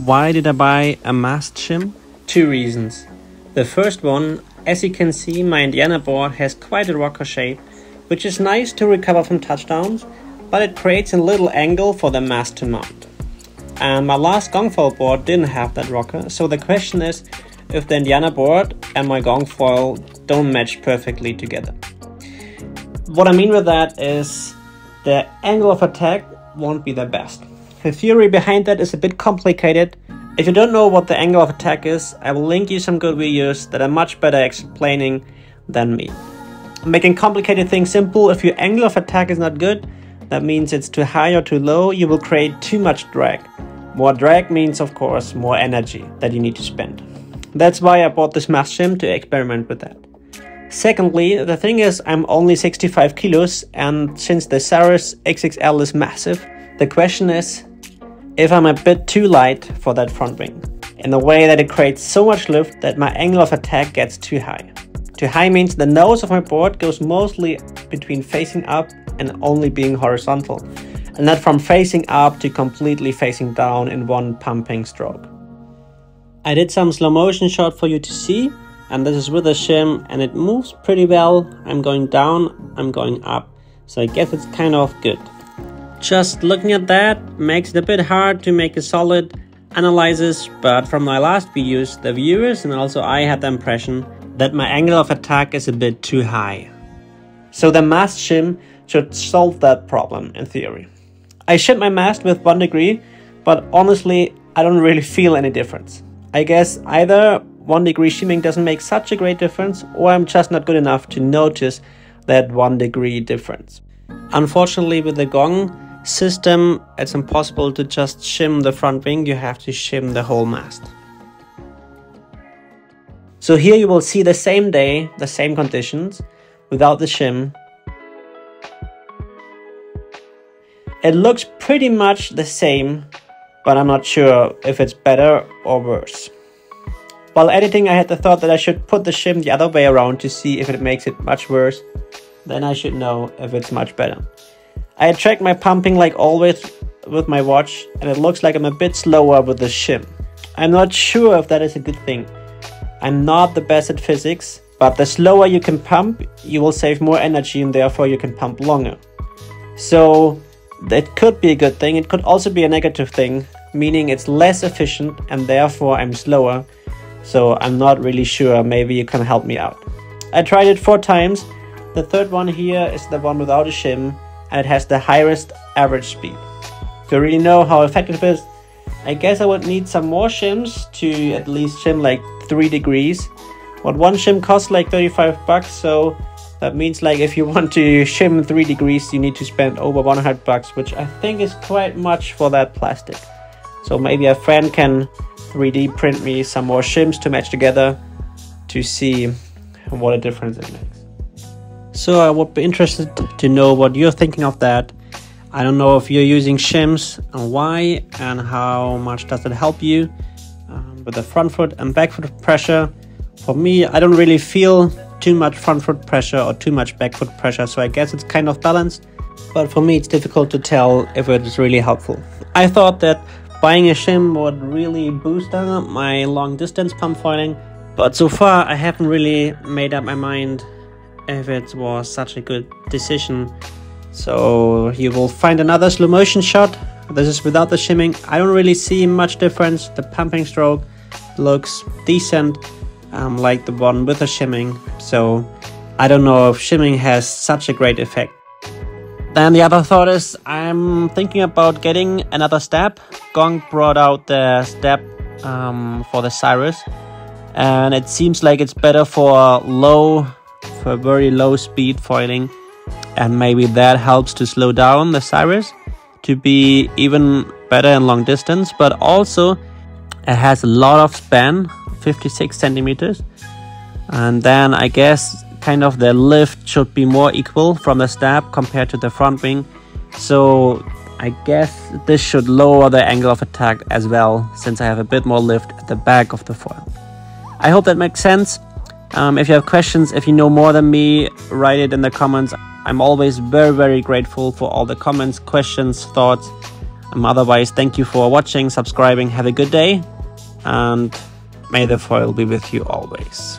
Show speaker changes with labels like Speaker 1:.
Speaker 1: Why did I buy a mast shim? Two reasons. The first one, as you can see, my Indiana board has quite a rocker shape, which is nice to recover from touchdowns, but it creates a little angle for the mast to mount. And my last Gong foil board didn't have that rocker, so the question is if the Indiana board and my Gong foil don't match perfectly together. What I mean with that is the angle of attack won't be the best. The theory behind that is a bit complicated. If you don't know what the angle of attack is, I will link you some good videos that are much better explaining than me. Making complicated things simple, if your angle of attack is not good, that means it's too high or too low, you will create too much drag. More drag means, of course, more energy that you need to spend. That's why I bought this mast shim to experiment with that. Secondly, the thing is I'm only 65 kilos, and since the Sirus XXL is massive, the question is if I'm a bit too light for that front wing, in a way that it creates so much lift that my angle of attack gets too high. Too high means the nose of my board goes mostly between facing up and only being horizontal, and not from facing up to completely facing down in one pumping stroke. I did some slow motion shot for you to see, and this is with a shim, and it moves pretty well. I'm going down, I'm going up, so I guess it's kind of good. Just looking at that makes it a bit hard to make a solid analysis, but from my last videos, the viewers and also I had the impression that my angle of attack is a bit too high. So the mast shim should solve that problem in theory. I shim my mast with 1 degree, but honestly I don't really feel any difference. I guess either 1 degree shimming doesn't make such a great difference, or I'm just not good enough to notice that 1 degree difference. Unfortunately, with the Gong system, it's impossible to just shim the front wing, you have to shim the whole mast. So here you will see the same day, the same conditions, without the shim. It looks pretty much the same, but I'm not sure if it's better or worse. While editing, I had the thought that I should put the shim the other way around to see if it makes it much worse. Then I should know if it's much better. I track my pumping like always with my watch, and it looks like I'm a bit slower with the shim. I'm not sure if that is a good thing. I'm not the best at physics, but the slower you can pump, you will save more energy and therefore you can pump longer. So that could be a good thing. It could also be a negative thing, meaning it's less efficient and therefore I'm slower. So I'm not really sure, maybe you can help me out. I tried it 4 times. The third one here is the one without a shim, and it has the highest average speed. To really know how effective it is, I guess I would need some more shims to at least shim like 3 degrees. But one shim costs like 35 bucks, so that means like if you want to shim 3 degrees, you need to spend over 100 bucks, which I think is quite much for that plastic. So maybe a friend can 3D print me some more shims to match together to see what a difference it makes. So I would be interested to know what you're thinking of that. I don't know if you're using shims and why, and how much does it help you with the front foot and back foot pressure. For me, I don't really feel too much front foot pressure or too much back foot pressure, so I guess it's kind of balanced. But for me, it's difficult to tell if it is really helpful. I thought that buying a shim would really boost my long distance pump foiling, but so far I haven't really made up my mind if it was such a good decision. So you will find another slow motion shot. This is without the shimming. I don't really see much difference. The pumping stroke looks decent, like the one with the shimming. So I don't know if shimming has such a great effect. Then the other thought is I'm thinking about getting another step. Gong brought out the step for the Sirus, and it seems like it's better for very low speed foiling, and maybe that helps to slow down the Sirus to be even better in long distance. But also it has a lot of span, 56 centimeters, and then I guess kind of the lift should be more equal from the stab compared to the front wing. So I guess this should lower the angle of attack as well, since I have a bit more lift at the back of the foil. I hope that makes sense. If you have questions, if you know more than me, write it in the comments. I'm always very grateful for all the comments, questions, thoughts. Otherwise, thank you for watching, subscribing, have a good day, and may the foil be with you always.